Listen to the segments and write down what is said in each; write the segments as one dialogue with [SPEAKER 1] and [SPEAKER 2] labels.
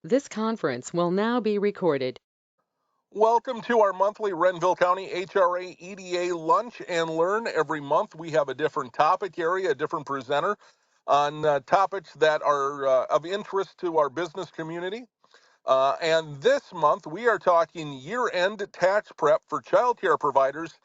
[SPEAKER 1] This conference will now be recorded.
[SPEAKER 2] Welcome to our monthly Renville County HRA EDA Lunch and Learn. Every month we have a different topic area, a different presenter on topics that are of interest to our business community. And this month we are talking year-end tax prep for childcare providers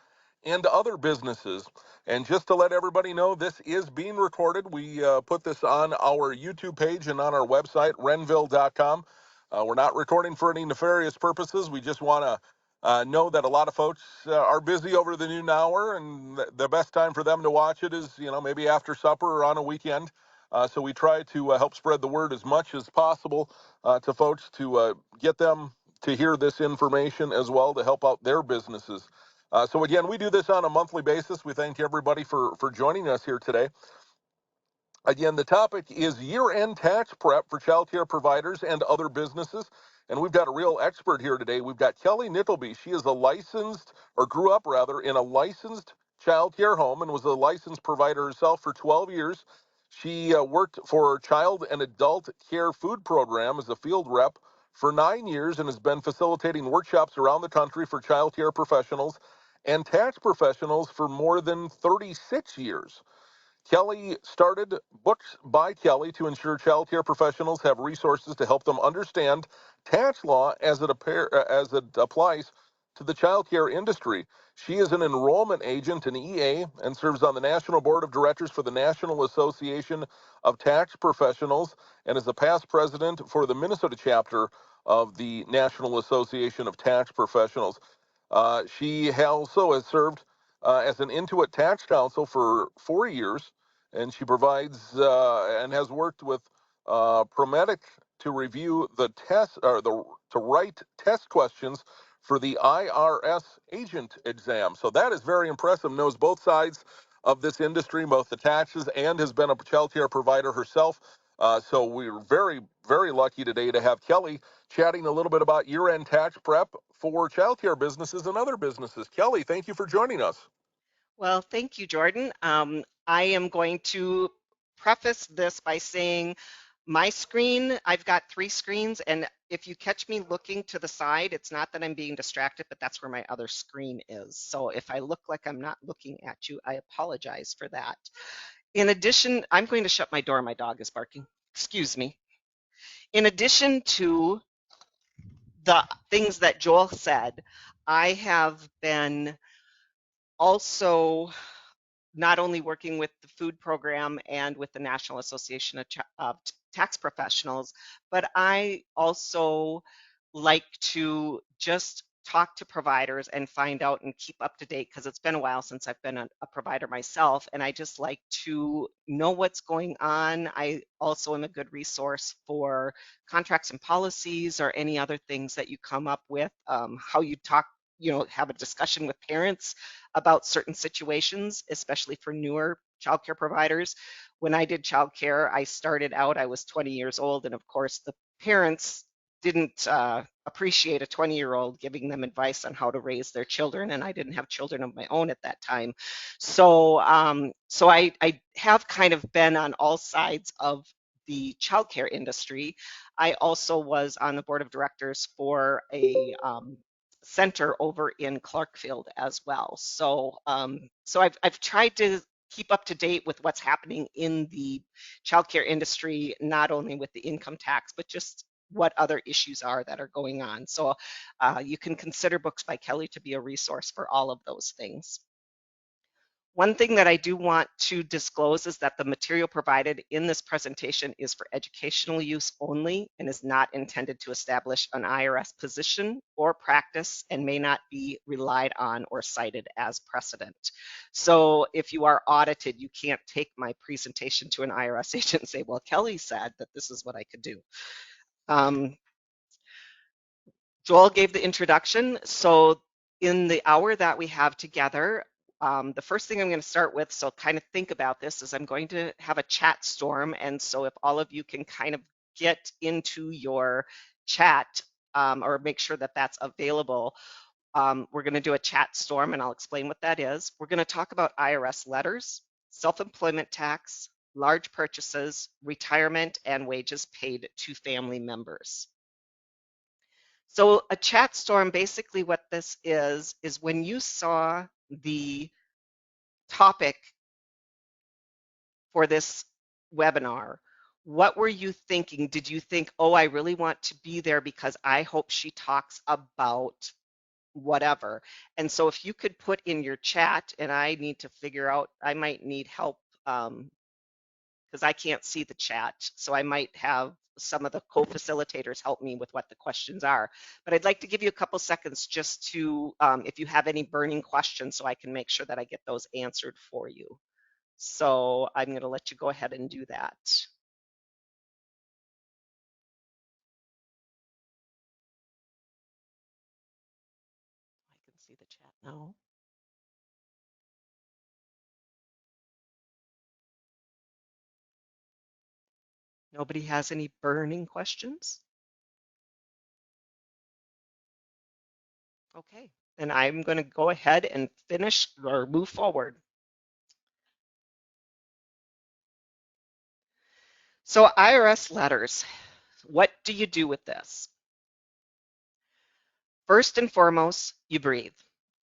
[SPEAKER 2] and other businesses. And just to let everybody know, this is being recorded. We put this on our YouTube page and on our website, renville.com. We're not recording for any nefarious purposes. We just want to know that a lot of folks are busy over the noon hour, and the best time for them to watch it is, maybe after supper or on a weekend. So we try to help spread the word as much as possible to folks to get them to hear this information as well to help out their businesses. So again, we do this on a monthly basis. We thank everybody for joining us here today. Again, the topic is year-end tax prep for childcare providers and other businesses. And we've got a real expert here today. We've got Kelly Nickleby. She is a licensed, or grew up rather, in a licensed childcare home and was a licensed provider herself for 12 years. She worked for Child and Adult Care Food Program as a field rep for 9 years and has been facilitating workshops around the country for childcare professionals and tax professionals for more than 36 years. Kelly started Books by Kelly to ensure child care professionals have resources to help them understand tax law as it applies to the child care industry. She is an enrollment agent in EA and serves on the National Board of Directors for the National Association of Tax Professionals and is a past president for the Minnesota chapter of the National Association of Tax Professionals. She also has served as an Intuit tax counsel for 4 years, and she provides and has worked with Prometic to review the test or to write test questions for the IRS agent exam. So that is very impressive. Knows both sides of this industry, both the taxes, and has been a child care provider herself. So we're very, very lucky today to have Kelly chatting a little bit about year-end tax prep for childcare businesses and other businesses. Kelly, thank you for joining us.
[SPEAKER 3] Well, thank you, Jordan. I am going to preface this by saying my screen, I've got three screens, and if you catch me looking to the side, it's not that I'm being distracted, but that's where my other screen is. So if I look like I'm not looking at you, I apologize for that. In addition, I'm going to shut my door. My dog is barking. Excuse me. In addition to the things that Joel said, I have been also not only working with the food program and with the National Association of Tax Professionals, but I also like to just talk to providers and find out and keep up to date because it's been a while since I've been a provider myself, and I just like to know what's going on. I also am a good resource for contracts and policies or any other things that you come up with, how you talk, have a discussion with parents about certain situations, especially for newer childcare providers. When I did childcare, I started out, I was 20 years old, and of course, the parents didn't appreciate a 20-year-old giving them advice on how to raise their children, and I didn't have children of my own at that time. So I have kind of been on all sides of the childcare industry. I also was on the board of directors for a center over in Clarkfield as well. So I've tried to keep up to date with what's happening in the childcare industry, not only with the income tax, but just what other issues are that are going on. So you can consider Books by Kelly to be a resource for all of those things. One thing that I do want to disclose is that the material provided in this presentation is for educational use only and is not intended to establish an IRS position or practice and may not be relied on or cited as precedent. So if you are audited, you can't take my presentation to an IRS agent and say, well, Kelly said that this is what I could do. Um, Joel gave the introduction. So in the hour that we have together, the first thing I'm going to start with, so kind of think about this, is I'm going to have a chat storm. And so if all of you can kind of get into your chat or make sure that that's available, we're going to do a chat storm and I'll explain what that is. We're going to talk about IRS letters, self-employment tax, large purchases, retirement, and wages paid to family members. So a chat storm, basically what this is when you saw the topic for this webinar, what were you thinking? Did you think, oh, I really want to be there because I hope she talks about whatever? And so if you could put in your chat, and I need to figure out, I might need help because I can't see the chat. So I might have some of the co-facilitators help me with what the questions are. But I'd like to give you a couple seconds just to, if you have any burning questions, so I can make sure that I get those answered for you. So I'm going to let you go ahead and do that. I can see the chat now. Nobody has any burning questions? Okay, and I'm going to go ahead and finish or move forward. So IRS letters, what do you do with this? First and foremost, you breathe.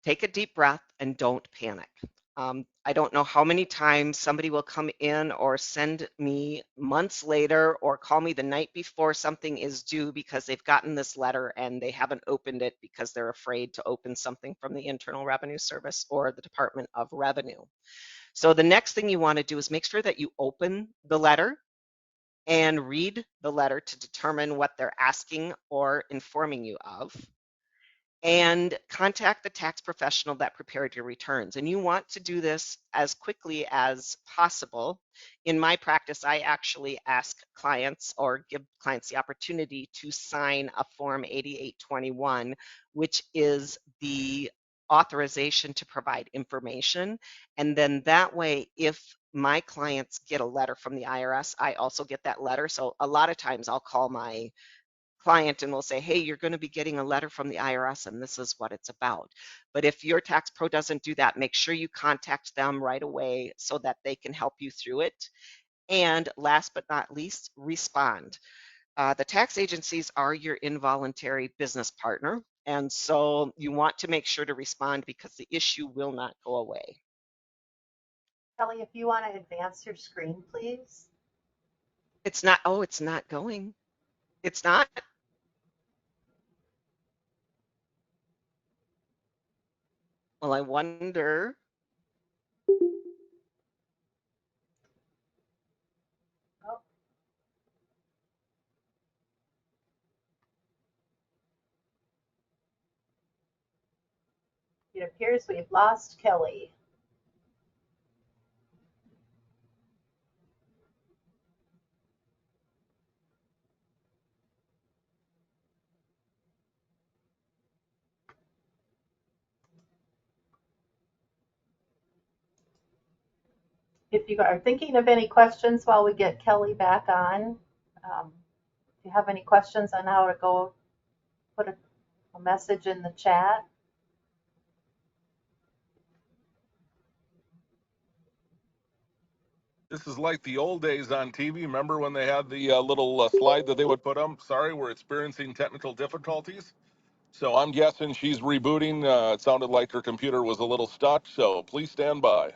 [SPEAKER 3] Take a deep breath and don't panic. I don't know how many times somebody will come in or send me months later or call me the night before something is due because they've gotten this letter and they haven't opened it because they're afraid to open something from the Internal Revenue Service or the Department of Revenue. So the next thing you want to do is make sure that you open the letter and read the letter to determine what they're asking or informing you of, and contact the tax professional that prepared your returns. And you want to do this as quickly as possible. In my practice, I actually ask clients or give clients the opportunity to sign a Form 8821, which is the authorization to provide information. And then that way, if my clients get a letter from the IRS, I also get that letter. So a lot of times I'll call my client and we'll say, hey, you're going to be getting a letter from the IRS and this is what it's about. But if your tax pro doesn't do that, make sure you contact them right away so that they can help you through it. And last but not least, respond. The tax agencies are your involuntary business partner. And so you want to make sure to respond because the issue will not go away.
[SPEAKER 4] Kelly, if you want to advance your screen, please.
[SPEAKER 3] It's not, oh, it's not going. It's not. Well, I wonder.
[SPEAKER 4] Oh, it appears we've lost Kelly. If you are thinking of any questions while we get Kelly back on, if you have any questions on how to go put a message in the chat.
[SPEAKER 2] This is like the old days on TV. Remember when they had the little slide that they would put up? Sorry, we're experiencing technical difficulties. So I'm guessing she's rebooting. It sounded like her computer was a little stuck, so please stand by.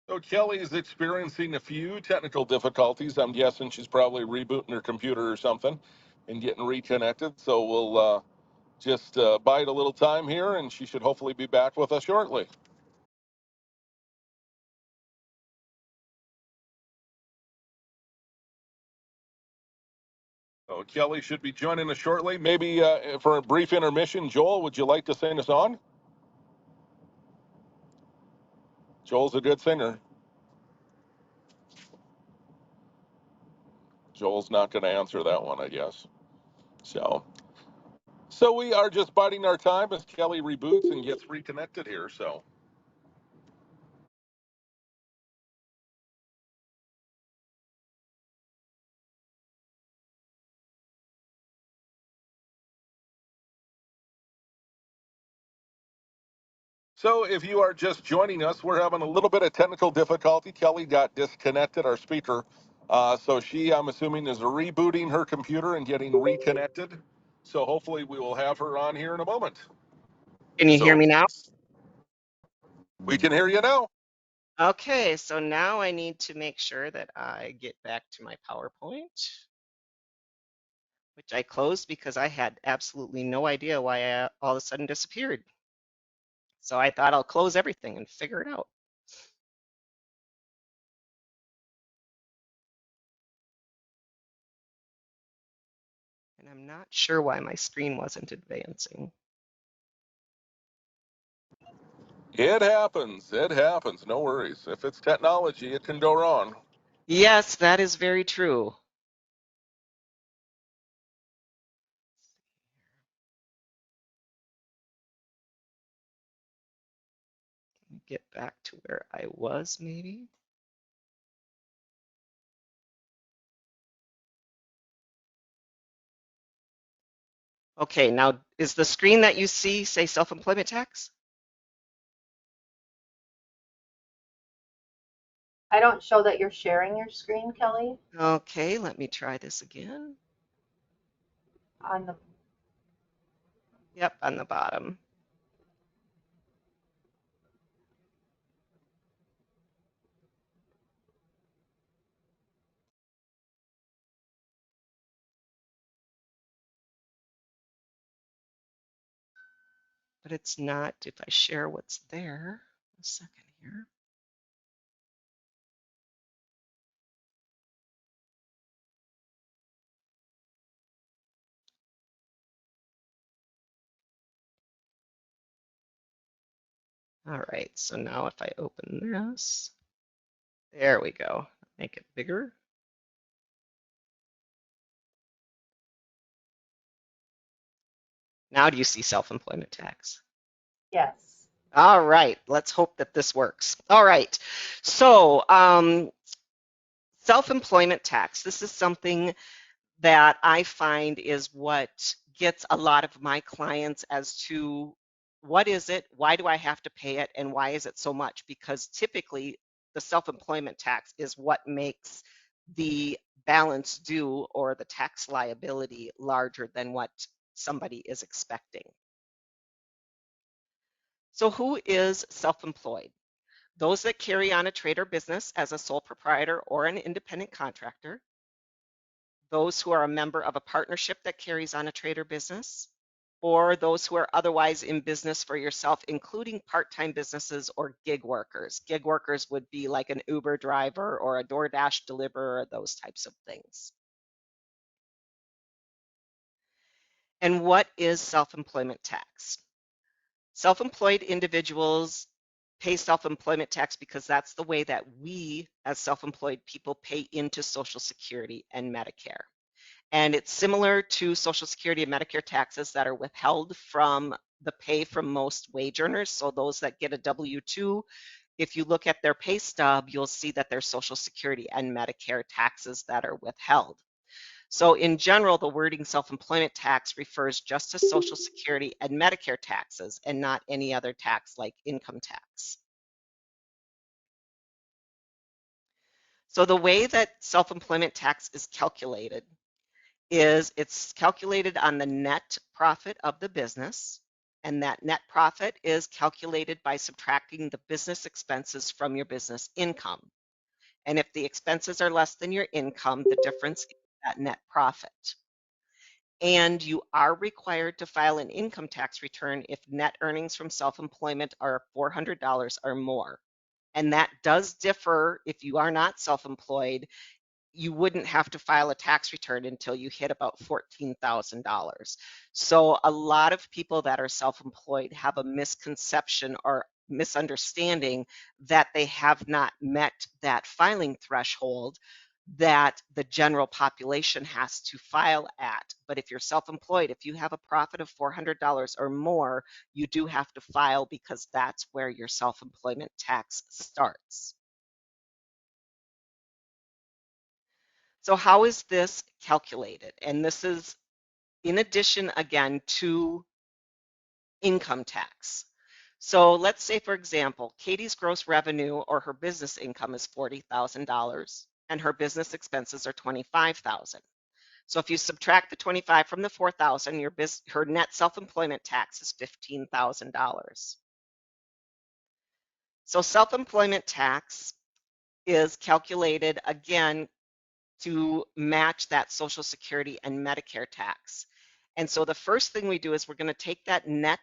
[SPEAKER 2] So Kelly is experiencing a few technical difficulties. I'm guessing she's probably rebooting her computer or something and getting reconnected. So we'll just bide a little time here, and she should hopefully be back with us shortly. So Kelly should be joining us shortly. Maybe for a brief intermission, Joel, would you like to sing us on? Joel's a good singer. Joel's not going to answer that one, I guess. So we are just biding our time as Kelly reboots and gets reconnected here. So So if you are just joining us, we're having a little bit of technical difficulty. Kelly got disconnected, our speaker. So she, I'm assuming, is rebooting her computer and getting reconnected. So hopefully we will have her on here in a moment.
[SPEAKER 3] Can you hear
[SPEAKER 2] So
[SPEAKER 3] me now?
[SPEAKER 2] we can hear you now.
[SPEAKER 3] Okay, so now I need to make sure that I get back to my PowerPoint, which I closed because I had absolutely no idea why I all of a sudden disappeared. So I thought I'll close everything and figure it out. And I'm not sure why my screen wasn't advancing.
[SPEAKER 2] It happens. It happens. No worries. If it's technology, it can go wrong.
[SPEAKER 3] Yes, that is very true. Get back to where I was, maybe. Okay, now is the screen that you see say self-employment tax?
[SPEAKER 4] I don't show that you're sharing your screen, Kelly,
[SPEAKER 3] Okay, let me try this again.
[SPEAKER 4] on the,
[SPEAKER 3] Yep, on the bottom. But it's not if I share what's there. A second here. All right, so now if I open this, there we go. Make it bigger. Now do you see self-employment tax?
[SPEAKER 4] yes.
[SPEAKER 3] All right, let's hope that this works. All right, so self-employment tax. This is something that I find is what gets a lot of my clients as to what is it, why do I have to pay it, and why is it so much? Because typically the self-employment tax is what makes the balance due or the tax liability larger than what somebody is expecting. So who is self-employed? Those that carry on a trade or business as a sole proprietor or an independent contractor, those who are a member of a partnership that carries on a trade or business, or those who are otherwise in business for yourself, including part-time businesses or gig workers. Gig workers would be like an Uber driver or a DoorDash deliverer, those types of things. And what is self-employment tax? Self-employed individuals pay self-employment tax because that's the way that we as self-employed people pay into Social Security and Medicare. And it's similar to Social Security and Medicare taxes that are withheld from the pay from most wage earners. So those that get a W-2, if you look at their pay stub, you'll see that there's Social Security and Medicare taxes that are withheld. So in general, the wording self-employment tax refers just to Social Security and Medicare taxes and not any other tax like income tax. So the way that self-employment tax is calculated is it's calculated on the net profit of the business, and that net profit is calculated by subtracting the business expenses from your business income. And if the expenses are less than your income, the difference is that net profit. And you are required to file an income tax return if net earnings from self-employment are $400 or more. And that does differ if you are not self-employed. You wouldn't have to file a tax return until you hit about $14,000. So a lot of people that are self-employed have a misconception or misunderstanding that they have not met that filing threshold that the general population has to file at. But if you're self-employed, if you have a profit of $400 or more, you do have to file because that's where your self-employment tax starts. So how is this calculated? And this is in addition, again, to income tax. So let's say, for example, Katie's gross revenue or her business income is $40,000 and her business expenses are $25,000. So if you subtract the 25 from the 4,000, her net self-employment tax is $15,000. So self-employment tax is calculated again to match that Social Security and Medicare tax. And so the first thing we do is we're going to take that net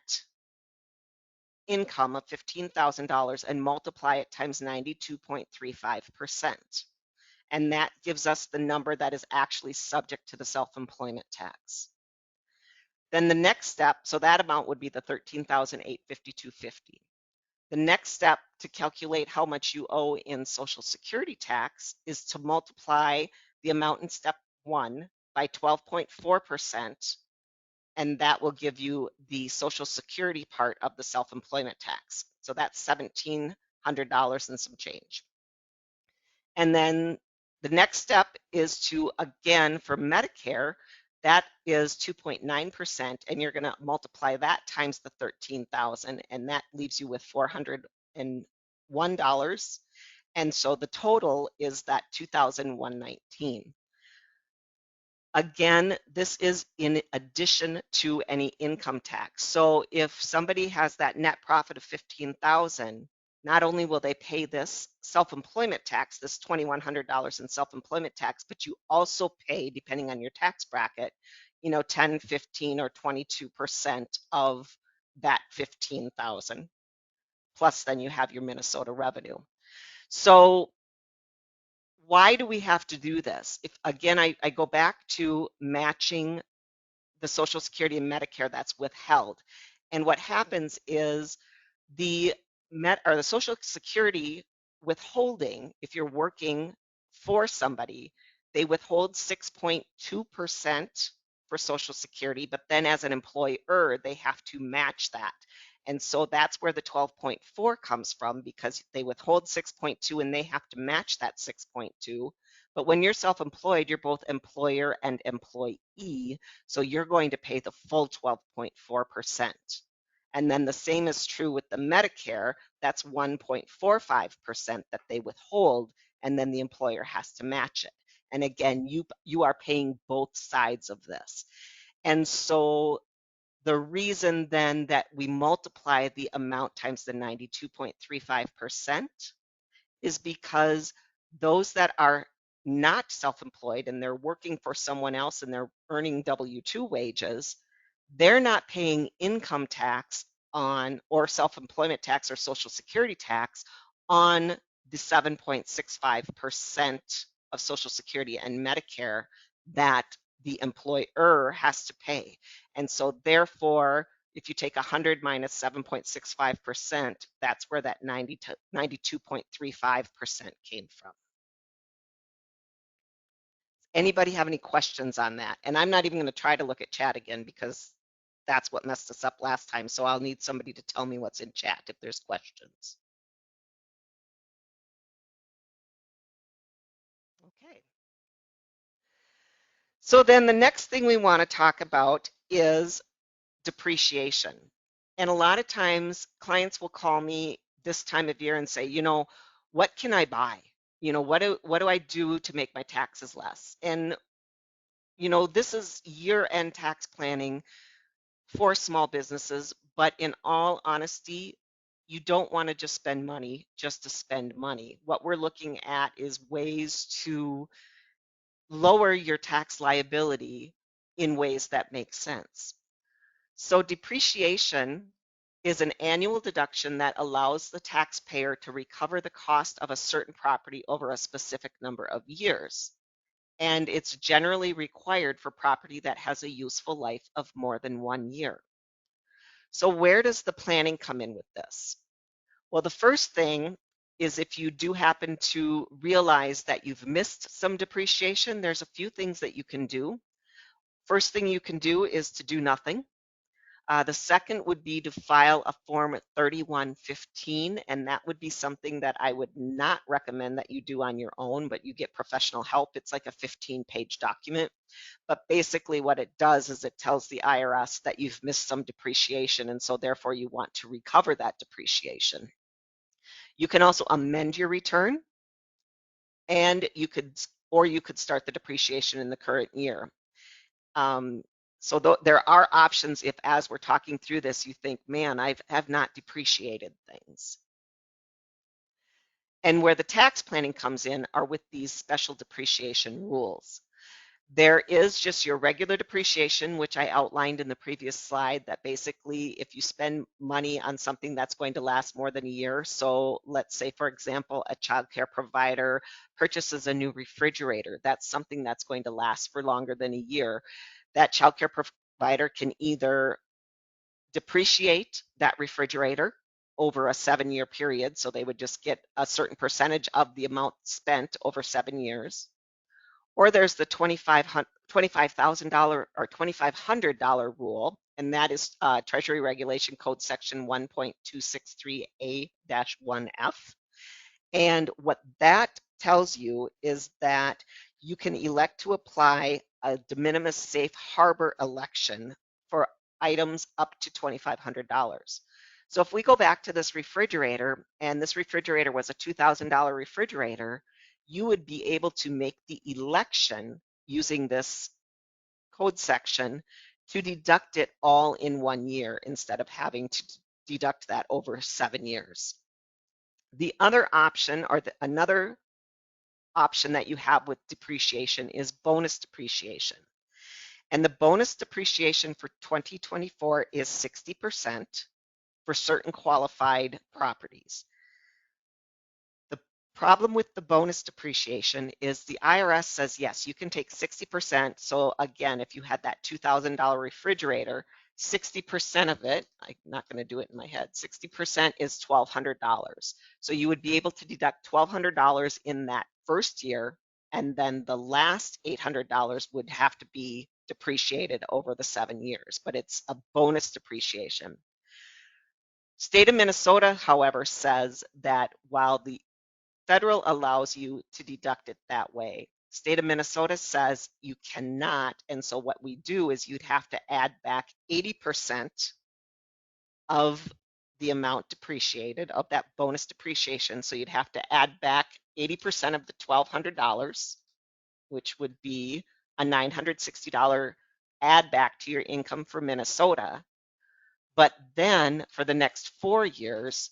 [SPEAKER 3] income of $15,000 and multiply it times 92.35%. And that gives us the number that is actually subject to the self-employment tax. Then the next step, so that amount would be the $13,852.50. The next step to calculate how much you owe in Social Security tax is to multiply the amount in step 1 by 12.4%, and that will give you the Social Security part of the self-employment tax. So that's $1,700 and some change. And then the next step is to, again, for Medicare, that is 2.9%, and you're going to multiply that times the 13,000, and that leaves you with $401. And so the total is that 2,119. Again, this is in addition to any income tax. So if somebody has that net profit of 15,000, not only will they pay this self-employment tax, this $2,100 in self-employment tax, but you also pay, depending on your tax bracket, 10, 15, or 22% of that 15,000. Plus then you have your Minnesota revenue. So why do we have to do this? If again, I go back to matching the Social Security and Medicare that's withheld. And what happens is the Social Security withholding, if you're working for somebody, they withhold 6.2% for Social Security, but then as an employer, they have to match that. And so that's where the 12.4 comes from, because they withhold 6.2 and they have to match that 6.2. But when you're self-employed, you're both employer and employee, so you're going to pay the full 12.4%. And then the same is true with the Medicare. That's 1.45% that they withhold, and then the employer has to match it. And again, you are paying both sides of this. And so the reason then that we multiply the amount times the 92.35% is because those that are not self-employed and they're working for someone else and they're earning W-2 wages, they're not paying income tax on, or self-employment tax or Social Security tax on the 7.65% of Social Security and Medicare that the employer has to pay. And so therefore, if you take 100 minus 7.65%, that's where that 92.35% came from. Anybody have any questions on that? And I'm not even going to try to look at chat again because that's what messed us up last time. So I'll need somebody to tell me what's in chat if there's questions. Okay. So then the next thing we want to talk about is depreciation. And a lot of times clients will call me this time of year and say, what can I buy? What do I do to make my taxes less? And this is year-end tax planning for small businesses, but in all honesty, you don't want to just spend money just to spend money. What we're looking at is ways to lower your tax liability in ways that make sense. So depreciation is an annual deduction that allows the taxpayer to recover the cost of a certain property over a specific number of years. And it's generally required for property that has a useful life of more than 1 year. So where does the planning come in with this? Well, the first thing is if you do happen to realize that you've missed some depreciation, there's a few things that you can do. First thing you can do is to do nothing. The second would be to file a Form 3115, and that would be something that I would not recommend that you do on your own, but you get professional help. It's like a 15-page document. But basically what it does is it tells the IRS that you've missed some depreciation, and so therefore you want to recover that depreciation. You can also amend your return, and you could start the depreciation in the current year. So there are options if, as we're talking through this, you think, man, I have not depreciated things. And where the tax planning comes in are with these special depreciation rules. There is just your regular depreciation, which I outlined in the previous slide, that basically if you spend money on something that's going to last more than a year, so let's say, for example, a childcare provider purchases a new refrigerator, that's something that's going to last for longer than a year. That childcare provider can either depreciate that refrigerator over a 7-year period, so they would just get a certain percentage of the amount spent over 7 years, or there's the $25,000 or $2,500 rule, and that is Treasury Regulation Code Section 1.263A-1F. And what that tells you is that you can elect to apply a de minimis safe harbor election for items up to $2,500. So if we go back to this refrigerator, and this refrigerator was a $2,000 refrigerator, you would be able to make the election using this code section to deduct it all in 1 year instead of having to deduct that over 7 years. The other option, or another option that you have with depreciation, is bonus depreciation. And the bonus depreciation for 2024 is 60% for certain qualified properties. The problem with the bonus depreciation is the IRS says, yes, you can take 60%. So again, if you had that $2,000 refrigerator, 60% of it, I'm not going to do it in my head, 60% is $1,200. So you would be able to deduct $1,200 in that first year, and then the last $800 would have to be depreciated over the 7 years, but it's a bonus depreciation. State of Minnesota, however, says that while the federal allows you to deduct it that way, state of Minnesota says you cannot. And so what we do is you'd have to add back 80% of the amount depreciated, of that bonus depreciation. So you'd have to add back 80% of the $1,200, which would be a $960 add back to your income for Minnesota. But then for the next 4 years,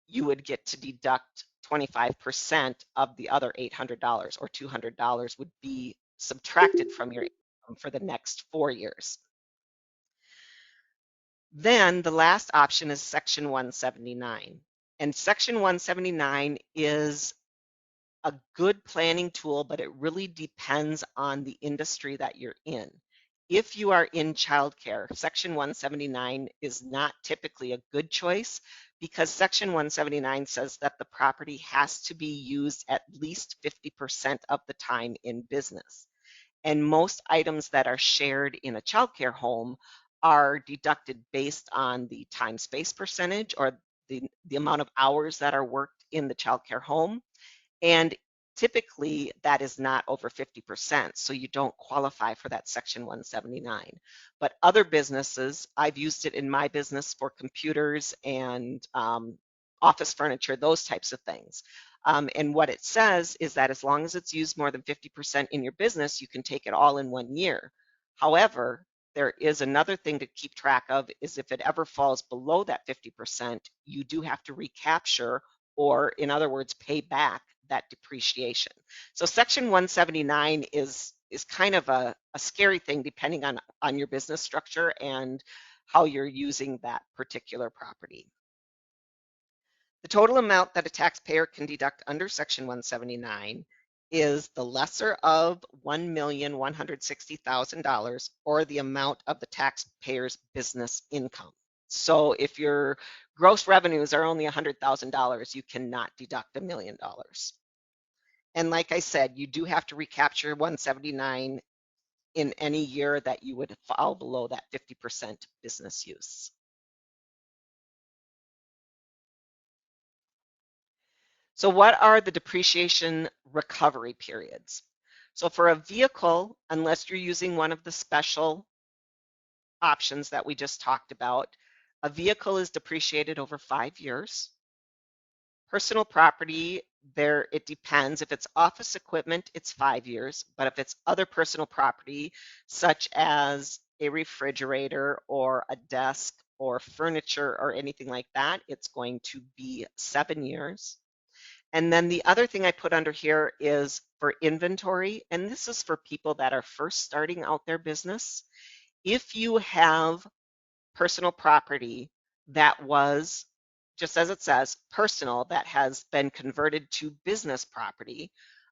[SPEAKER 3] you would get to deduct 25% of the other $800, or $200 would be subtracted from your income for the next 4 years. Then the last option is Section 179. And Section 179 is a good planning tool, but it really depends on the industry that you're in. If you are in childcare, Section 179 is not typically a good choice, because Section 179 says that the property has to be used at least 50% of the time in business. And most items that are shared in a childcare home are deducted based on the time space percentage, or the amount of hours that are worked in the childcare home. And typically that is not over 50%, so you don't qualify for that Section 179. But other businesses, I've used it in my business for computers and office furniture, those types of things. And what it says is that as long as it's used more than 50% in your business, you can take it all in 1 year. However, there is another thing to keep track of, is if it ever falls below that 50%, you do have to recapture, or in other words, pay back that depreciation. So Section 179 is kind of a scary thing depending on your business structure and how you're using that particular property. The total amount that a taxpayer can deduct under Section 179 is the lesser of $1,160,000, or the amount of the taxpayer's business income. So if your gross revenues are only $100,000, you cannot deduct $1 million. And like I said, you do have to recapture 179 in any year that you would fall below that 50% business use. So what are the depreciation recovery periods? So for a vehicle, unless you're using one of the special options that we just talked about, a vehicle is depreciated over 5 years. Personal property, there it depends. If it's office equipment, it's 5 years, but if it's other personal property, such as a refrigerator or a desk or furniture or anything like that, it's going to be 7 years. And then the other thing I put under here is for inventory, and this is for people that are first starting out their business. If you have personal property that was, just as it says, personal, that has been converted to business property.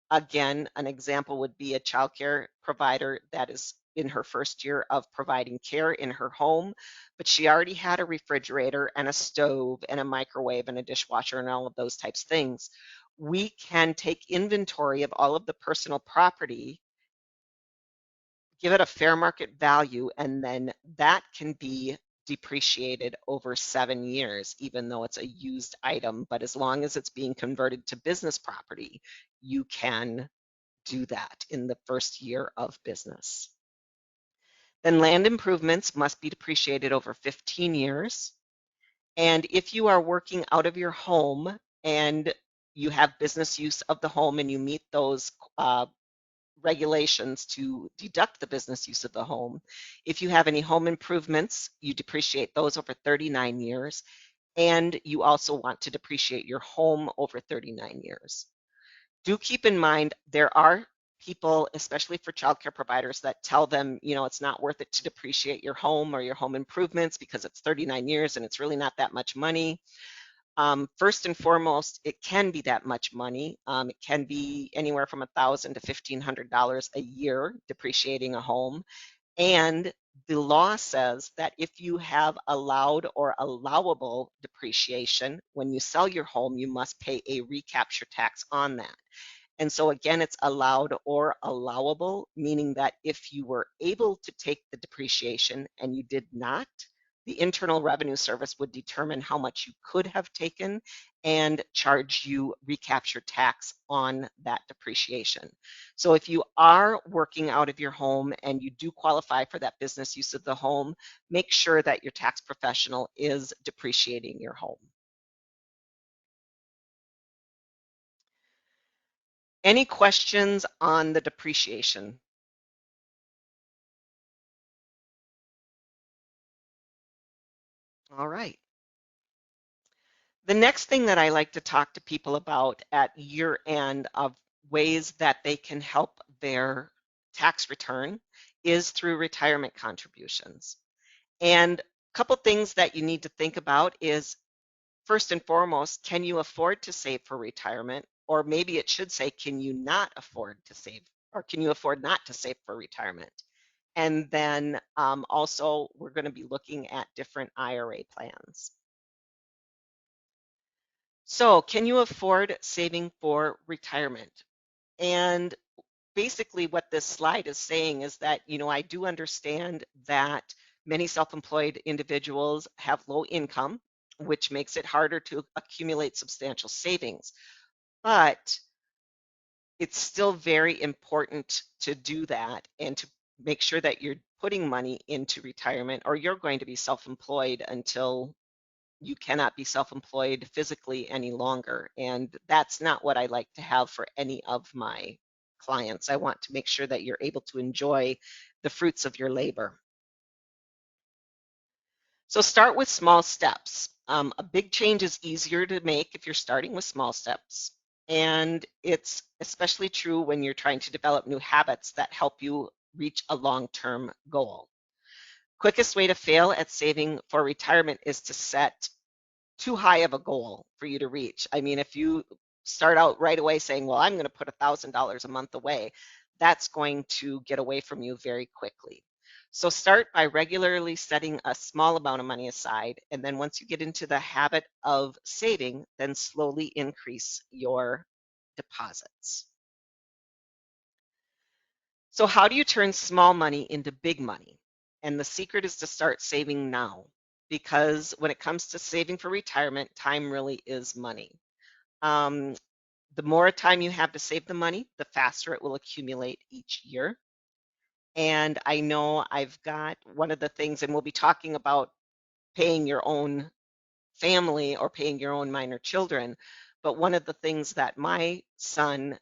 [SPEAKER 3] Again, an example would be a childcare provider that is in her first year of providing care in her home, but she already had a refrigerator and a stove and a microwave and a dishwasher and all of those types of things. We can take inventory of all of the personal property, give it a fair market value, and then that can be depreciated over 7 years, even though it's a used item. But as long as it's being converted to business property, you can do that in the first year of business. Then land improvements must be depreciated over 15 years. And if you are working out of your home and you have business use of the home and you meet those regulations to deduct the business use of the home. If you have any home improvements, you depreciate those over 39 years, and you also want to depreciate your home over 39 years. Do keep in mind there are people, especially for childcare providers, that tell them, you know, it's not worth it to depreciate your home or your home improvements because it's 39 years and it's really not that much money. First and foremost, it can be that much money. It can be anywhere from $1,000 to $1,500 a year depreciating a home. And the law says that if you have allowed or allowable depreciation, when you sell your home, you must pay a recapture tax on that. And so again, it's allowed or allowable, meaning that if you were able to take the depreciation and you did not, the Internal Revenue Service would determine how much you could have taken and charge you recapture tax on that depreciation. So if you are working out of your home and you do qualify for that business use of the home, make sure that your tax professional is depreciating your home. Any questions on the depreciation? All right. The next thing that I like to talk to people about at year end of ways that they can help their tax return is through retirement contributions. And a couple things that you need to think about is, first and foremost, can you afford to save for retirement? Or maybe it should say, can you not afford to save, or can you afford not to save for retirement? And then also, we're going to be looking at different IRA plans. So can you afford saving for retirement? And basically what this slide is saying is that, you know, I do understand that many self-employed individuals have low income, which makes it harder to accumulate substantial savings. But it's still very important to do that and to make sure that you're putting money into retirement, or you're going to be self-employed until you cannot be self-employed physically any longer. And that's not what I like to have for any of my clients. I want to make sure that you're able to enjoy the fruits of your labor. So start with small steps. A big change is easier to make if you're starting with small steps. And it's especially true when you're trying to develop new habits that help you reach a long-term goal. Quickest way to fail at saving for retirement is to set too high of a goal for you to reach. I mean, if you start out right away saying, well, I'm going to put $1,000 a month away, that's going to get away from you very quickly. So start by regularly setting a small amount of money aside. And then once you get into the habit of saving, then slowly increase your deposits. So how do you turn small money into big money? And the secret is to start saving now, because when it comes to saving for retirement, time really is money. Um, the more time you have to save the money, the faster it will accumulate each year. And I know I've got one of the things, and we'll be talking about paying your own family or paying your own minor children. But one of the things that my son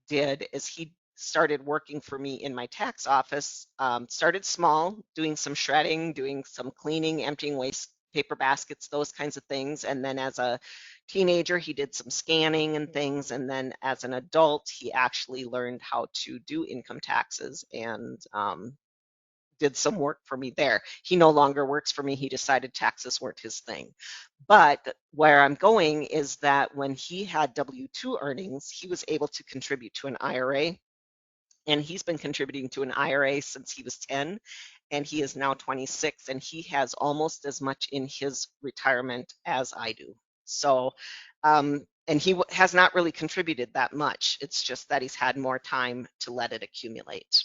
[SPEAKER 3] did is he started working for me in my tax office, started small, doing some shredding, doing some cleaning, emptying waste paper baskets, those kinds of things. And then as a teenager, he did some scanning and things. And then as an adult, he actually learned how to do income taxes and did some work for me there. He no longer works for me. He decided taxes weren't his thing. But where I'm going is that when he had W-2 earnings, he was able to contribute to an IRA. And he's been contributing to an IRA since he was 10, and he is now 26, and he has almost as much in his retirement as I do. So, and he has not really contributed that much. It's just that he's had more time to let it accumulate.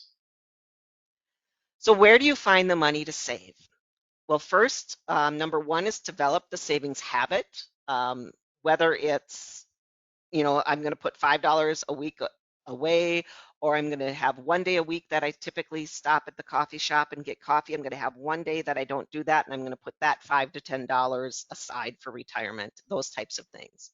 [SPEAKER 3] So where do you find the money to save? Well, first, number one is develop the savings habit, whether it's, I'm going to put $5 a week away, or I'm going to have one day a week that I typically stop at the coffee shop and get coffee. I'm going to have one day that I don't do that, and I'm going to put that $5 to $10 aside for retirement, those types of things.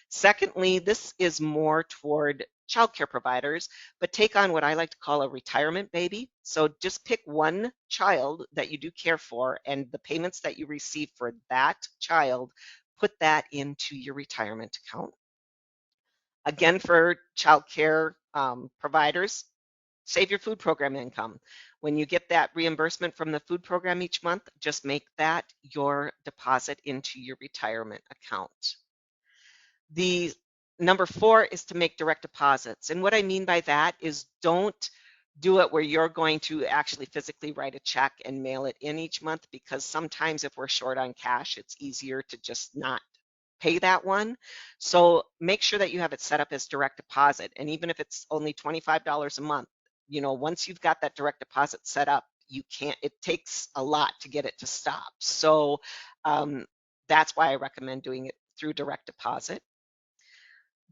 [SPEAKER 3] Secondly, this is more toward childcare providers, but take on what I like to call a retirement baby. So just pick one child that you do care for, and the payments that you receive for that child, put that into your retirement account. Again, for childcare providers, save your food program income. When you get that reimbursement from the food program each month, just make that your deposit into your retirement account. The number 4 is to make direct deposits. And what I mean by that is don't do it where you're going to actually physically write a check and mail it in each month, because sometimes if we're short on cash, it's easier to just not pay that one. So make sure that you have it set up as direct deposit. And even if it's only $25 a month, once you've got that direct deposit set up, it takes a lot to get it to stop. So that's why I recommend doing it through direct deposit.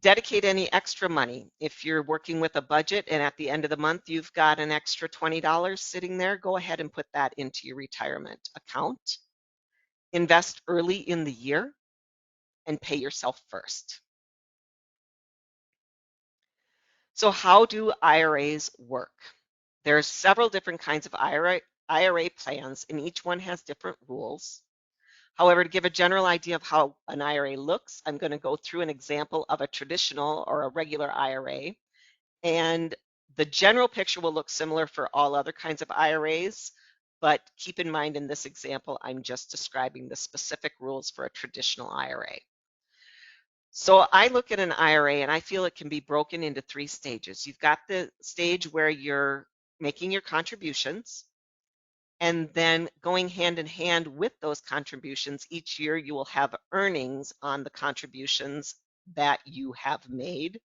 [SPEAKER 3] Dedicate any extra money. If you're working with a budget and at the end of the month you've got an extra $20 sitting there, go ahead and put that into your retirement account. Invest early in the year and pay yourself first. So how do IRAs work? There's several different kinds of IRA plans, and each one has different rules. However, to give a general idea of how an IRA looks, I'm going to go through an example of a traditional or a regular IRA. And the general picture will look similar for all other kinds of IRAs, but keep in mind in this example, I'm just describing the specific rules for a traditional IRA. So I look at an IRA and I feel it can be broken into 3 stages. You've got the stage where you're making your contributions, and then going hand in hand with those contributions, each year you will have earnings on the contributions that you have made.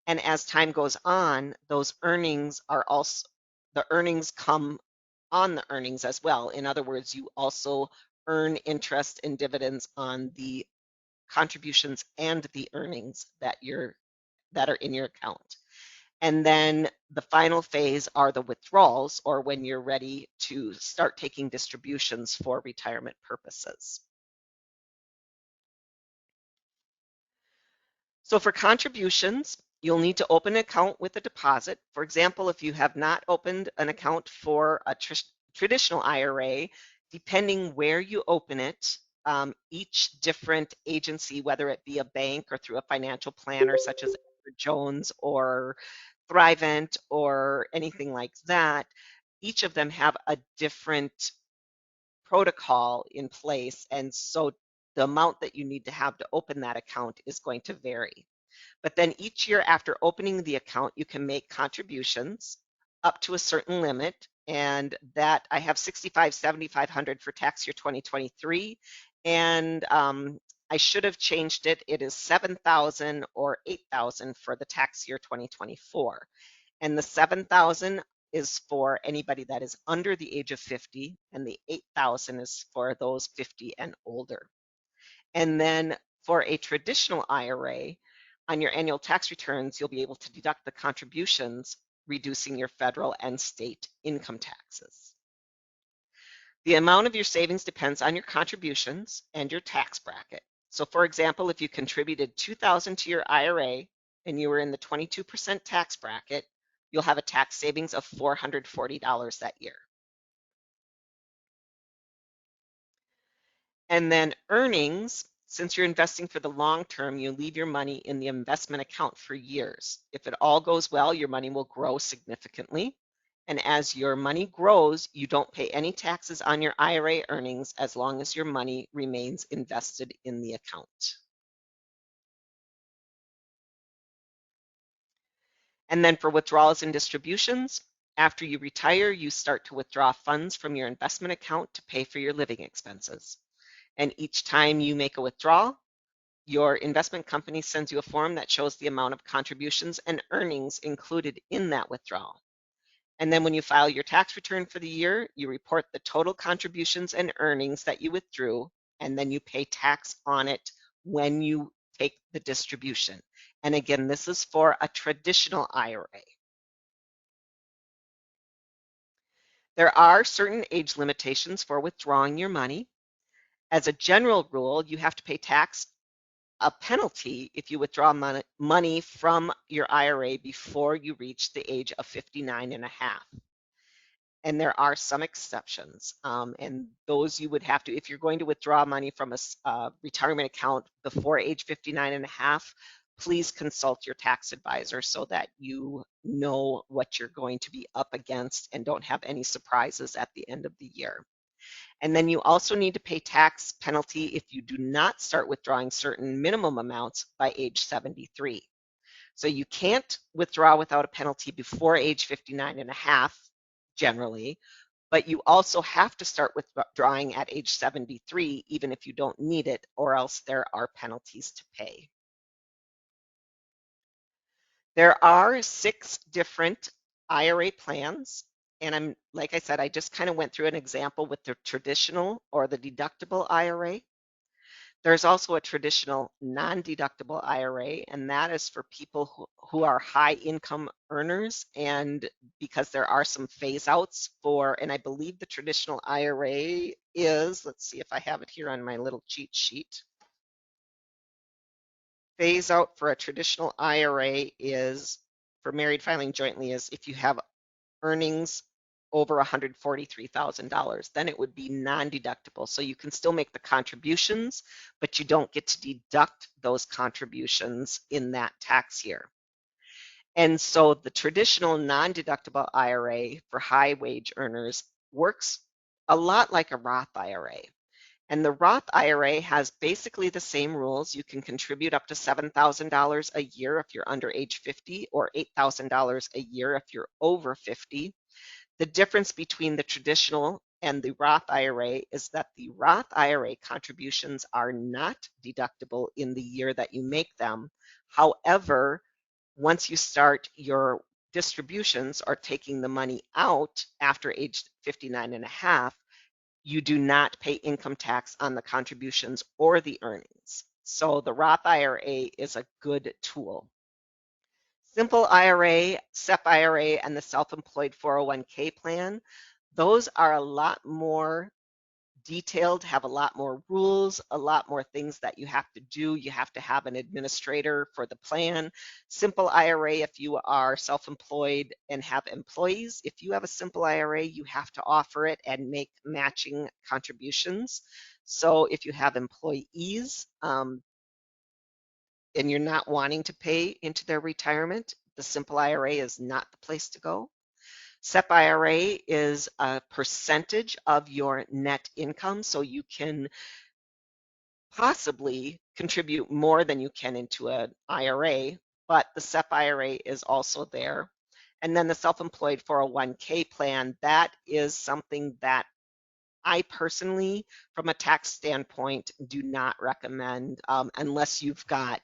[SPEAKER 3] And as time goes on, those earnings are also, the earnings come on the earnings as well. In other words, you also earn interest and dividends on the contributions and the earnings that are in your account. And then the final phase are the withdrawals, or when you're ready to start taking distributions for retirement purposes. So for contributions, you'll need to open an account with a deposit. For example, if you have not opened an account for a traditional IRA, depending where you open it, each different agency, whether it be a bank or through a financial planner such as Jones or Thrivent or anything like that, each of them have a different protocol in place. And so the amount that you need to have to open that account is going to vary. But then each year after opening the account, you can make contributions up to a certain limit. And that I have $7,500 for tax year 2023. And I should have changed it. It is $7,000 or $8,000 for the tax year 2024. And the $7,000 is for anybody that is under the age of 50, and the 8,000 is for those 50 and older. And then for a traditional IRA, on your annual tax returns, you'll be able to deduct the contributions, reducing your federal and state income taxes. The amount of your savings depends on your contributions and your tax bracket. So for example, if you contributed $2,000 to your IRA and you were in the 22% tax bracket, you'll have a tax savings of $440 that year. And then earnings, since you're investing for the long term, you leave your money in the investment account for years. If it all goes well, your money will grow significantly. And as your money grows, you don't pay any taxes on your IRA earnings as long as your money remains invested in the account. And then for withdrawals and distributions, after you retire, you start to withdraw funds from your investment account to pay for your living expenses. And each time you make a withdrawal, your investment company sends you a form that shows the amount of contributions and earnings included in that withdrawal. And then when you file your tax return for the year, you report the total contributions and earnings that you withdrew, and then you pay tax on it when you take the distribution. And again, this is for a traditional IRA. There are certain age limitations for withdrawing your money. As a general rule, you have to pay a penalty if you withdraw money from your IRA before you reach the age of 59 and a half. And there are some exceptions, and those you would have to, if you're going to withdraw money from a retirement account before age 59 and a half, please consult your tax advisor so that you know what you're going to be up against and don't have any surprises at the end of the year. And then you also need to pay tax penalty if you do not start withdrawing certain minimum amounts by age 73. So you can't withdraw without a penalty before age 59 and a half, generally, but you also have to start withdrawing at age 73, even if you don't need it, or else there are penalties to pay. There are 6 different IRA plans. And like I said, I just kind of went through an example with the traditional or the deductible IRA. There's also a traditional non-deductible IRA, and that is for people who are high income earners, and because there are some phase outs for, and I believe the traditional IRA is, let's see if I have it here on my little cheat sheet. Phase out for a traditional IRA is, for married filing jointly, is if you have earnings over $143,000, then it would be non-deductible. So you can still make the contributions, but you don't get to deduct those contributions in that tax year. And so the traditional non-deductible IRA for high wage earners works a lot like a Roth IRA. And the Roth IRA has basically the same rules. You can contribute up to $7,000 a year if you're under age 50, or $8,000 a year if you're over 50. The difference between the traditional and the Roth IRA is that the Roth IRA contributions are not deductible in the year that you make them. However, once you start your distributions or taking the money out after age 59 and a half, you do not pay income tax on the contributions or the earnings. So the Roth IRA is a good tool. Simple IRA, SEP IRA, and the self-employed 401k plan, those are a lot more detailed, have a lot more rules, a lot more things that you have to do. You have to have an administrator for the plan. Simple IRA, if you are self-employed and have employees, if you have a simple IRA, you have to offer it and make matching contributions. So if you have employees, and you're not wanting to pay into their retirement, the simple IRA is not the place to go. SEP IRA is a percentage of your net income, so you can possibly contribute more than you can into an IRA, but the SEP IRA is also there. And then the self-employed 401k plan, that is something that I personally, from a tax standpoint, do not recommend unless you've got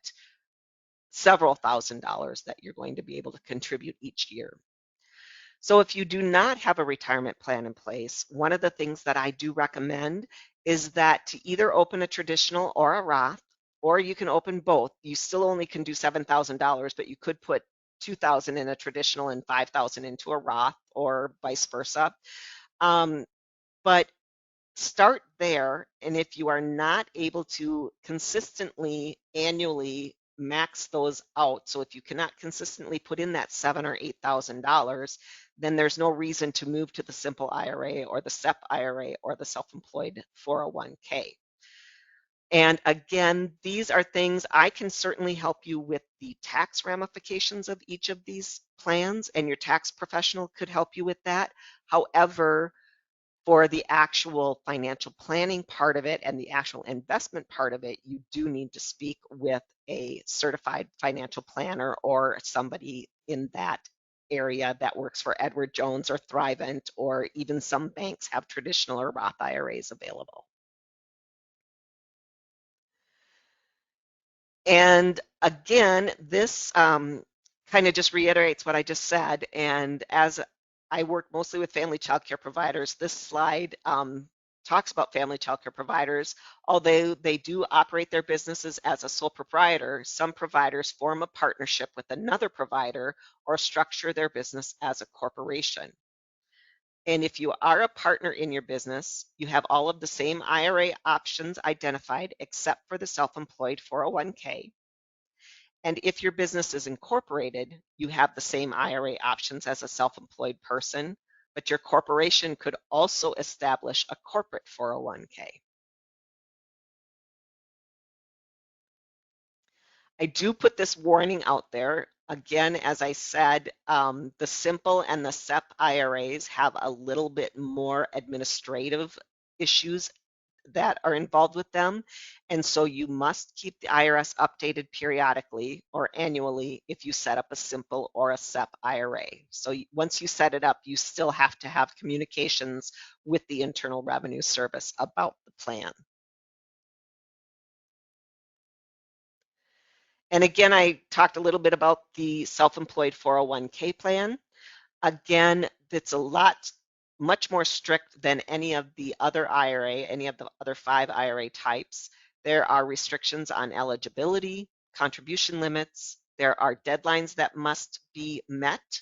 [SPEAKER 3] several $1,000s that you're going to be able to contribute each year. So if you do not have a retirement plan in place, one of the things that I do recommend is that to either open a traditional or a Roth, or you can open both. You still only can do $7,000, but you could put 2,000 in a traditional and 5,000 into a Roth, or vice versa. But start there, and if you are not able to consistently annually max those out, so if you cannot consistently put in that $7,000 or $8,000, then there's no reason to move to the simple IRA or the SEP IRA or the self-employed 401k. And again, these are things I can certainly help you with the tax ramifications of each of these plans, and your tax professional could help you with that. However, for the actual financial planning part of it and the actual investment part of it, you do need to speak with a certified financial planner or somebody in that area that works for Edward Jones or Thrivent, or even some banks have traditional or Roth IRAs available. And again, this kind of just reiterates what I just said. And as I work mostly with family child care providers, this slide talks about family child care providers. Although they do operate their businesses as a sole proprietor, some providers form a partnership with another provider or structure their business as a corporation. And if you are a partner in your business, you have all of the same IRA options identified except for the self-employed 401k. And if your business is incorporated, you have the same IRA options as a self-employed person, but your corporation could also establish a corporate 401k. I do put this warning out there. Again, as I said, the simple and the SEP IRAs have a little bit more administrative issues that are involved with them. And so you must keep the IRS updated periodically or annually if you set up a simple or a SEP IRA. So once you set it up, you still have to have communications with the Internal Revenue Service about the plan. And again, I talked a little bit about the self-employed 401k plan. Again, it's a lot much more strict than any of the other IRA, any of the other 5 IRA types. There are restrictions on eligibility, contribution limits. There are deadlines that must be met.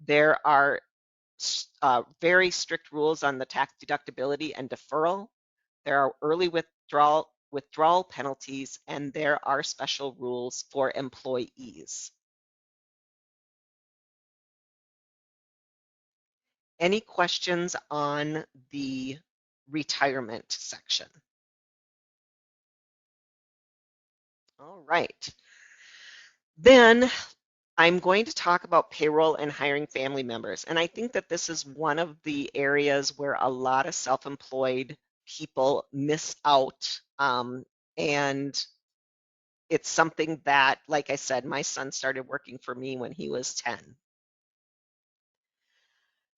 [SPEAKER 3] There are very strict rules on the tax deductibility and deferral. There are early withdrawal penalties, and there are special rules for employees. Any questions on the retirement section? All right. Then I'm going to talk about payroll and hiring family members. And I think that this is one of the areas where a lot of self-employed people miss out. And it's something that, like I said, my son started working for me when he was 10.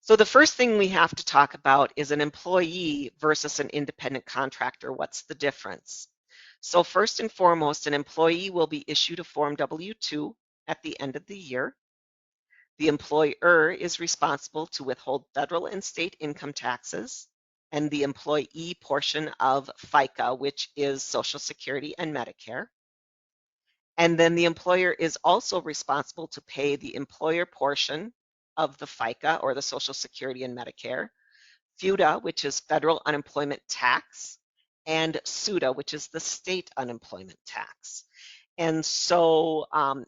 [SPEAKER 3] So the first thing we have to talk about is an employee versus an independent contractor. What's the difference? So first and foremost, an employee will be issued a Form W-2 at the end of the year. The employer is responsible to withhold federal and state income taxes and the employee portion of FICA, which is Social Security and Medicare. And then the employer is also responsible to pay the employer portion of the FICA or the Social Security and Medicare, FUTA, which is federal unemployment tax, and SUTA, which is the state unemployment tax. And so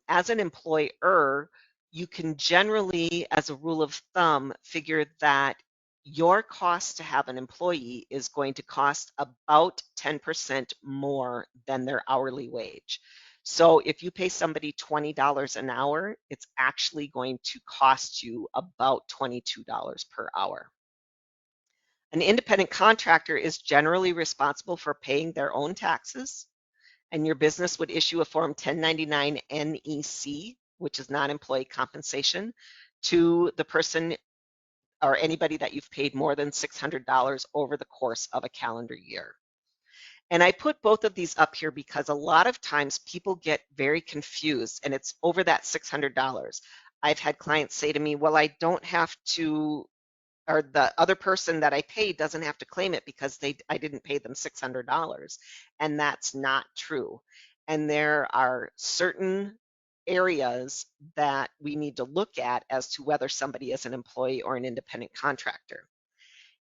[SPEAKER 3] as an employer, you can generally, as a rule of thumb, figure that your cost to have an employee is going to cost about 10% more than their hourly wage. So if you pay somebody $20 an hour, it's actually going to cost you about $22 per hour. An independent contractor is generally responsible for paying their own taxes, and your business would issue a Form 1099 NEC, which is non-employee compensation, to the person or anybody that you've paid more than $600 over the course of a calendar year. And I put both of these up here because a lot of times people get very confused, and it's over that $600. I've had clients say to me, well, I don't have to, or the other person that I paid doesn't have to claim it because I didn't pay them $600. And that's not true. And there are certain areas that we need to look at as to whether somebody is an employee or an independent contractor.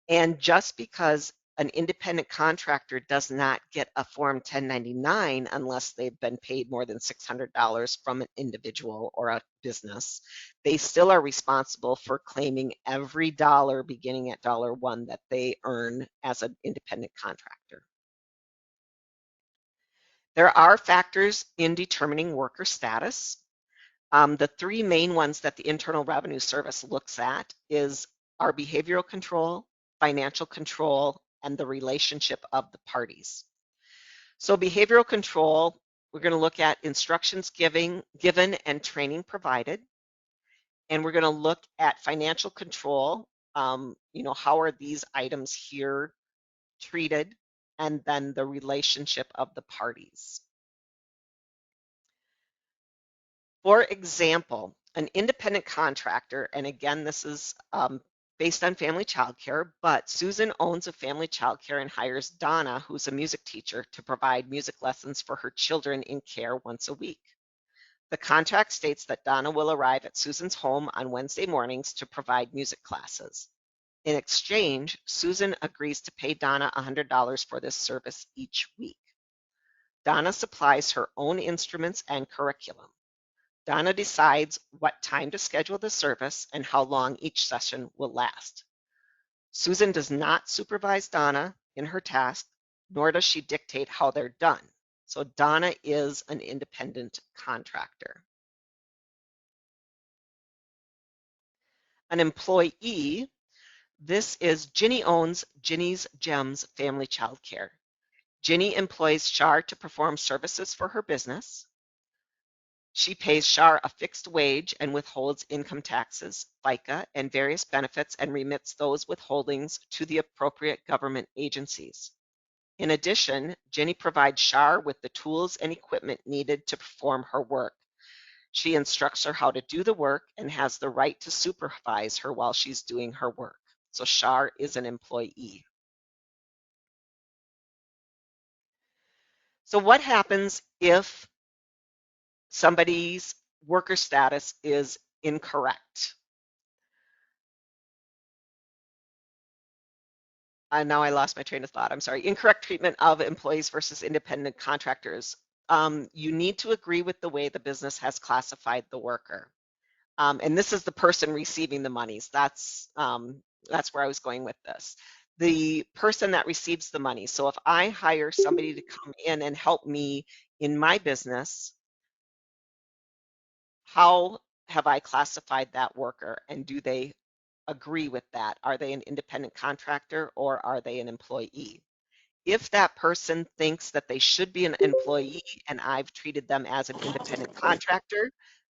[SPEAKER 3] And just because an independent contractor does not get a Form 1099 unless they've been paid more than $600 from an individual or a business, they still are responsible for claiming every dollar beginning at $1 that they earn as an independent contractor. There are factors in determining worker status. The three main ones that the Internal Revenue Service looks at is our behavioral control, financial control, and the relationship of the parties. So behavioral control, we're going to look at instructions given and training provided. And we're going to look at financial control, how are these items here treated, and then the relationship of the parties. For example, an independent contractor, and again, this is based on family childcare, but Susan owns a family childcare and hires Donna, who's a music teacher, to provide music lessons for her children in care once a week. The contract states that Donna will arrive at Susan's home on Wednesday mornings to provide music classes. In exchange, Susan agrees to pay Donna $100 for this service each week. Donna supplies her own instruments and curriculum. Donna decides what time to schedule the service and how long each session will last. Susan does not supervise Donna in her task, nor does she dictate how they're done. So Donna is an independent contractor. An employee, this is Ginny owns Ginny's Gems Family Childcare. Ginny employs Shar to perform services for her business. She pays Shar a fixed wage and withholds income taxes, FICA, and various benefits and remits those withholdings to the appropriate government agencies. In addition, Ginny provides Shar with the tools and equipment needed to perform her work. She instructs her how to do the work and has the right to supervise her while she's doing her work. So Shar is an employee. So what happens if somebody's worker status is incorrect? Now I lost my train of thought. I'm sorry. Incorrect treatment of employees versus independent contractors. You need to agree with the way the business has classified the worker. And this is the person receiving the monies. That's where I was going with this. The person that receives the money. So if I hire somebody to come in and help me in my business, how have I classified that worker, and do they agree with that? Are they an independent contractor or are they an employee? If that person thinks that they should be an employee and I've treated them as an independent contractor,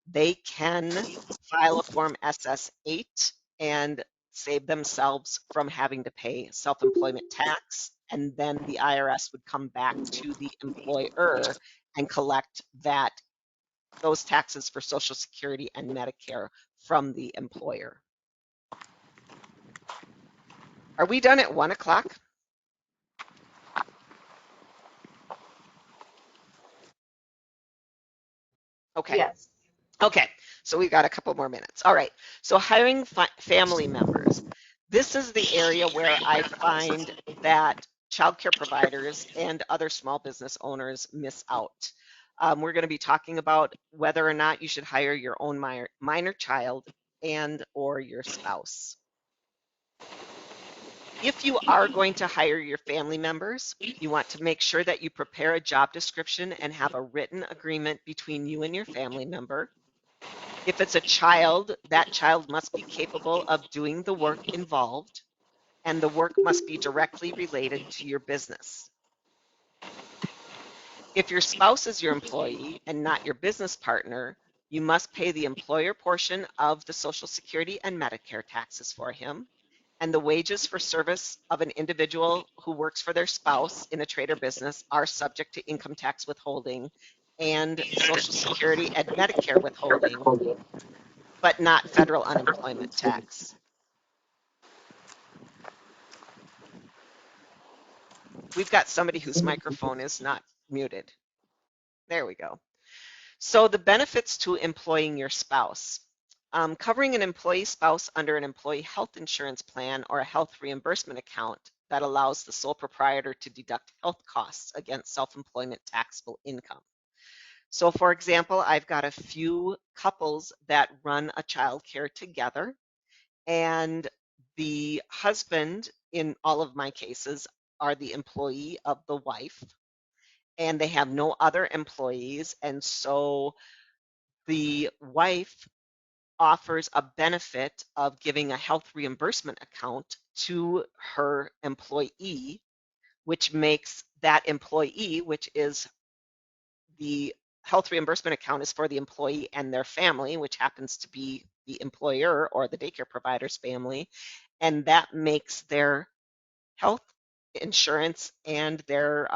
[SPEAKER 3] they can file a Form SS-8 and save themselves from having to pay self-employment tax, and then the IRS would come back to the employer and collect those taxes for Social Security and Medicare from the employer. Are we done at 1 o'clock? Okay.
[SPEAKER 4] Yes.
[SPEAKER 3] Okay, so we've got a couple more minutes. All right, so hiring family members. This is the area where I find that childcare providers and other small business owners miss out. We're going to be talking about whether or not you should hire your own minor child and or your spouse. If you are going to hire your family members, you want to make sure that you prepare a job description and have a written agreement between you and your family member. If it's a child, that child must be capable of doing the work involved, and the work must be directly related to your business. If your spouse is your employee and not your business partner, you must pay the employer portion of the Social Security and Medicare taxes for him, and the wages for service of an individual who works for their spouse in a trade or business are subject to income tax withholding and Social Security and Medicare withholding but not federal unemployment tax. We've got somebody whose microphone is not muted. There we go. So the benefits to employing your spouse. Covering an employee spouse under an employee health insurance plan or a health reimbursement account that allows the sole proprietor to deduct health costs against self-employment taxable income. So for example, I've got a few couples that run a child care together, and the husband in all of my cases are the employee of the wife, and they have no other employees, and so the wife offers a benefit of giving a health reimbursement account to her employee, which makes that employee, which is the health reimbursement account is for the employee and their family, which happens to be the employer or the daycare provider's family, and that makes their health insurance and their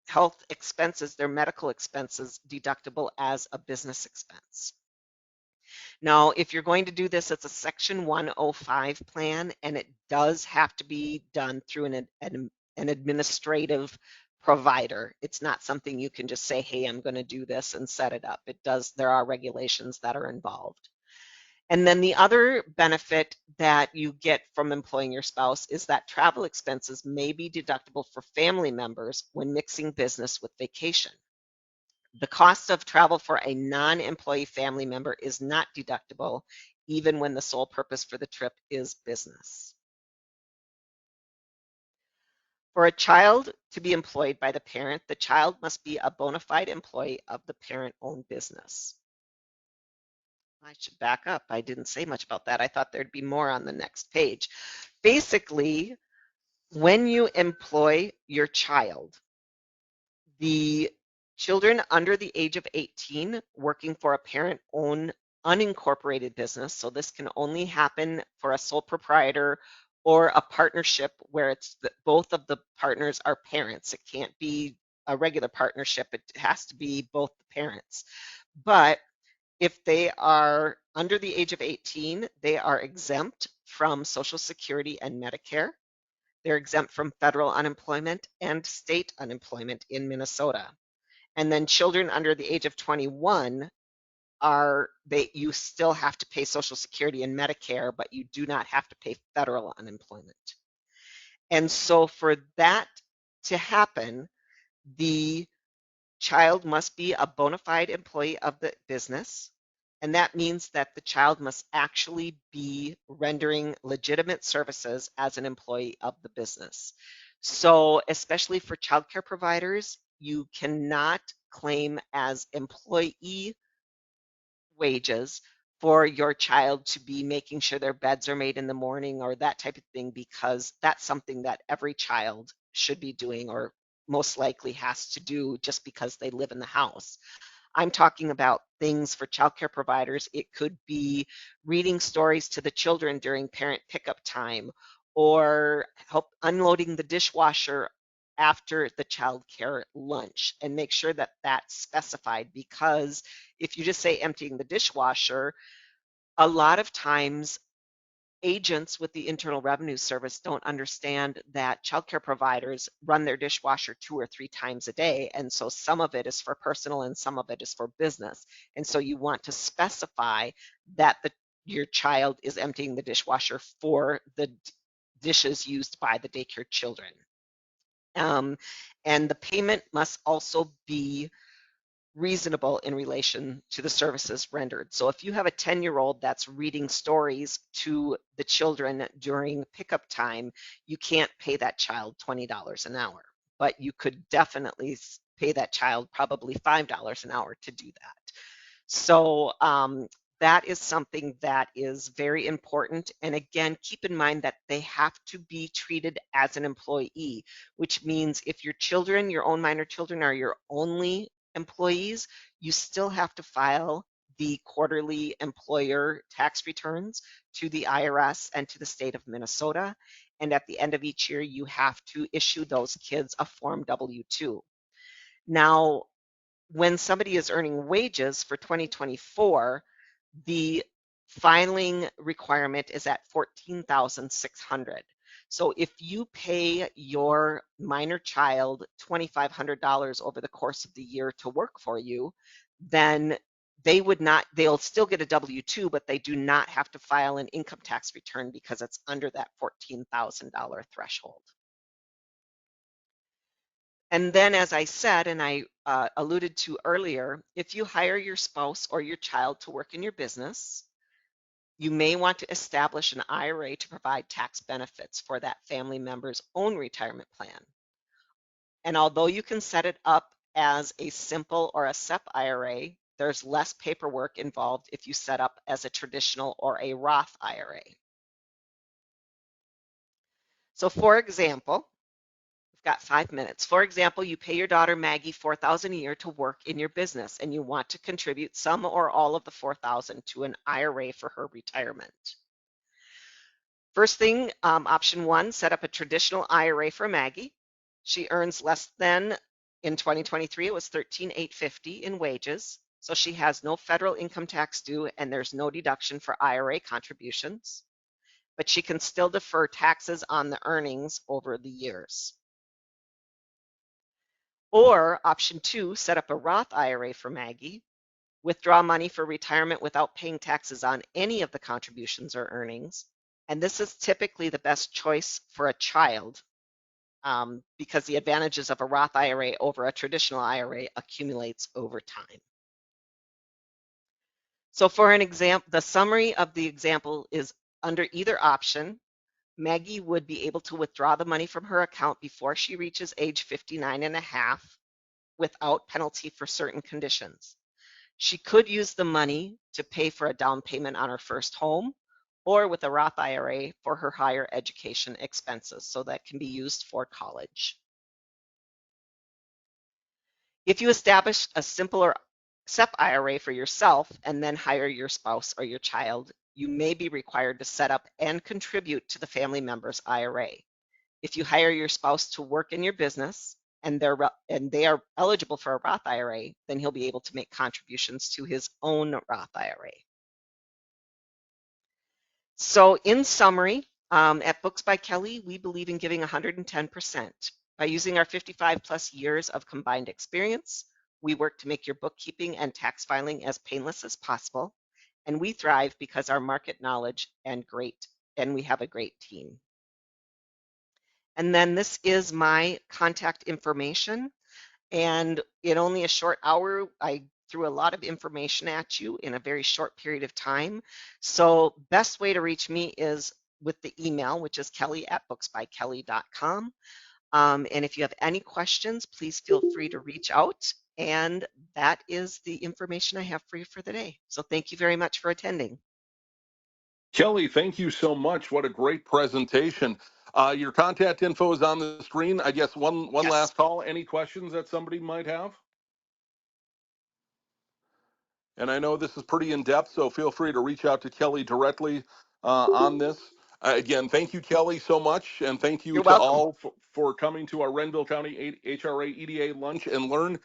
[SPEAKER 3] health expenses, their medical expenses, deductible as a business expense. Now, if you're going to do this, it's a Section 105 plan, and it does have to be done through an administrative provider. It's not something you can just say, hey, I'm going to do this and set it up. It does, there are regulations that are involved. And then the other benefit that you get from employing your spouse is that travel expenses may be deductible for family members when mixing business with vacation. The cost of travel for a non-employee family member is not deductible, even when the sole purpose for the trip is business. For a child to be employed by the parent, the child must be a bona fide employee of the parent-owned business. I should back up. I didn't say much about that. I thought there'd be more on the next page. Basically, when you employ your child, the children under the age of 18 working for a parent-owned unincorporated business, so this can only happen for a sole proprietor or a partnership where it's both of the partners are parents. It can't be a regular partnership. It has to be both the parents. But if they are under the age of 18, they are exempt from Social Security and Medicare. They're exempt from federal unemployment and state unemployment in Minnesota. And then children under the age of 21 you still have to pay Social Security and Medicare, but you do not have to pay federal unemployment. And so for that to happen, the child must be a bona fide employee of the business. And that means that the child must actually be rendering legitimate services as an employee of the business. So especially for childcare providers, you cannot claim as employee wages for your child to be making sure their beds are made in the morning or that type of thing, because that's something that every child should be doing or most likely has to do just because they live in the house. I'm talking about things for childcare providers. It could be reading stories to the children during parent pickup time, or help unloading the dishwasher after the child care lunch, and make sure that that's specified, because if you just say emptying the dishwasher, a lot of times agents with the Internal Revenue Service don't understand that childcare providers run their dishwasher 2 or 3 times a day. And so some of it is for personal and some of it is for business. And so you want to specify that your child is emptying the dishwasher for the dishes used by the daycare children. And the payment must also be reasonable in relation to the services rendered. So if you have a 10-year-old that's reading stories to the children during pickup time, you can't pay that child $20 an hour, but you could definitely pay that child probably $5 an hour to do that. So that is something that is very important. And again, keep in mind that they have to be treated as an employee, which means if your children, your own minor children, are your only employees, you still have to file the quarterly employer tax returns to the IRS and to the state of Minnesota. And at the end of each year, you have to issue those kids a Form W-2. Now, when somebody is earning wages for 2024, the filing requirement is at $14,600. So if you pay your minor child $2,500 over the course of the year to work for you, then they'll still get a W-2, but they do not have to file an income tax return because it's under that $14,000 threshold. And then, as I said, and I alluded to earlier, if you hire your spouse or your child to work in your business, you may want to establish an IRA to provide tax benefits for that family member's own retirement plan. And although you can set it up as a simple or a SEP IRA, there's less paperwork involved if you set up as a traditional or a Roth IRA. So for example, we've got 5 minutes. For example, you pay your daughter Maggie $4,000 a year to work in your business, and you want to contribute some or all of the $4,000 to an IRA for her retirement. First thing, option 1, set up a traditional IRA for Maggie. She earns less than, in 2023, it was $13,850 in wages. So she has no federal income tax due and there's no deduction for IRA contributions. But she can still defer taxes on the earnings over the years. Or option 2, set up a Roth IRA for Maggie. Withdraw money for retirement without paying taxes on any of the contributions or earnings. And this is typically the best choice for a child because the advantages of a Roth IRA over a traditional IRA accumulates over time. So for an example, the summary of the example is under either option, Maggie would be able to withdraw the money from her account before she reaches age 59 and a half without penalty for certain conditions. She could use the money to pay for a down payment on her first home or with a Roth IRA for her higher education expenses. So that can be used for college. If you establish a simpler SEP IRA for yourself and then hire your spouse or your child, you may be required to set up and contribute to the family member's IRA. If you hire your spouse to work in your business and they are eligible for a Roth IRA, then he'll be able to make contributions to his own Roth IRA. So in summary, at Books by Kelly, we believe in giving 110%. By using our 55 plus years of combined experience, we work to make your bookkeeping and tax filing as painless as possible. And we thrive because our market knowledge and we have a great team. And then this is my contact information. And in only a short hour, I threw a lot of information at you in a very short period of time. So best way to reach me is with the email, which is kelly@booksbykelly.com. And if you have any questions, please feel free to reach out. And that is the information I have for you for the day. So thank you very much for attending.
[SPEAKER 2] Kelly, thank you so much. What a great presentation. Your contact info is on the screen. I guess one
[SPEAKER 3] Yes.
[SPEAKER 2] last call. Any questions that somebody might have? And I know this is pretty in-depth, so feel free to reach out to Kelly directly on this. Again, thank you, Kelly, so much, and thank you
[SPEAKER 3] You're
[SPEAKER 2] to
[SPEAKER 3] welcome.
[SPEAKER 2] all for coming to our Renville County HRA EDA Lunch and Learn.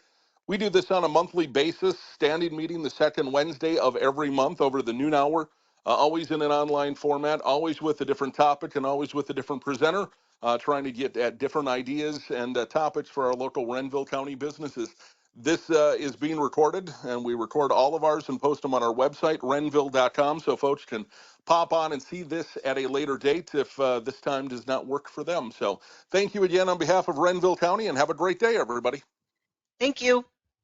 [SPEAKER 2] We do this on a monthly basis, standing meeting the second Wednesday of every month over the noon hour, always in an online format, always with a different topic and always with a different presenter, trying to get at different ideas and topics for our local Renville County businesses. This is being recorded, and we record all of ours and post them on our website, renville.com, so folks can pop on and see this at a later date if this time does not work for them. So thank you again on behalf of Renville County, and have a great day, everybody.
[SPEAKER 3] Thank you.